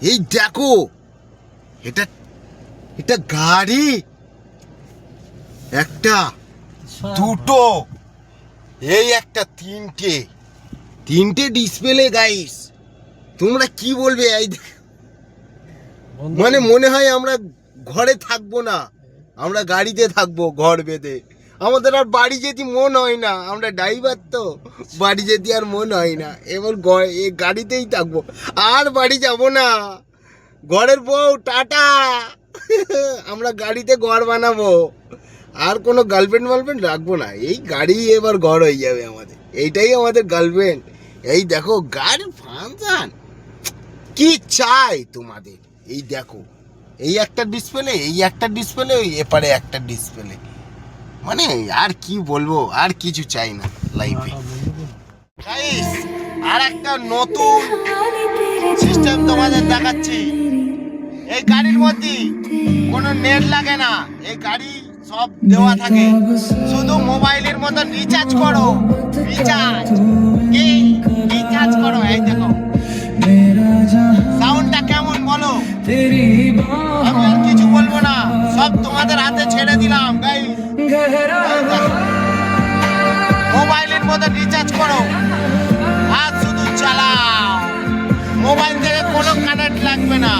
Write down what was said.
এই দেখো, এটা এটা গাড়ি, একটা, দুটো, এই একটা, তিনটে, তিনটে ডিসপ্লে গাইস। তোমরা কি বলবে? এই মানে মনে হয় আমরা ঘরে থাকবো না, আমরা গাড়িতে থাকবো ঘর বেঁধে। আমাদের আর বাড়ি যেতে মন হয় না, আমরা ড্রাইভার তো, বাড়ি যেতে আর মন হয় না। এবার এই গাড়িতেই থাকবো, আর বাড়ি যাব না। ঘরের বউ টাটা, আমরা গাড়িতে ঘর বানাবো, আর কোনো গার্লফ্রেন্ড মার্লফ্রেন্ড রাখবো না। এই গাড়ি এবার ঘর হয়ে যাবে আমাদের, এইটাই আমাদের গার্লফ্রেন্ড। এই দেখো গাড়ির ফাংশন, কি চাই তোমাদের? এই দেখো, এই একটা ডিসপ্লে, এই একটা ডিসপ্লে, ওই এপারে একটা ডিসপ্লে। মানে আর কি বলবো, আর কিছু চাই না লাইফে। গাইস, আর একটা নতুন সিস্টেম তোমাদের দেখাচ্ছি। এই গাড়ির মধ্যে কোনো নেট লাগে না, এই গাড়ি সব দেওয়া থাকে, শুধু মোবাইলের মতো রিচার্জ করো, রিচার্জ, কি রিচার্জ করো। এই দেখো সাউন্ডটা কেমন বলো? আমি আর কিছু বলবো না, সব তোমাদের হাতে ছেড়ে দিলাম গাইস। মোবাইলের মতো রিচার্জ করো আর শুধু চালাও, মোবাইল থেকে কোনো কানেক্ট লাগবে না।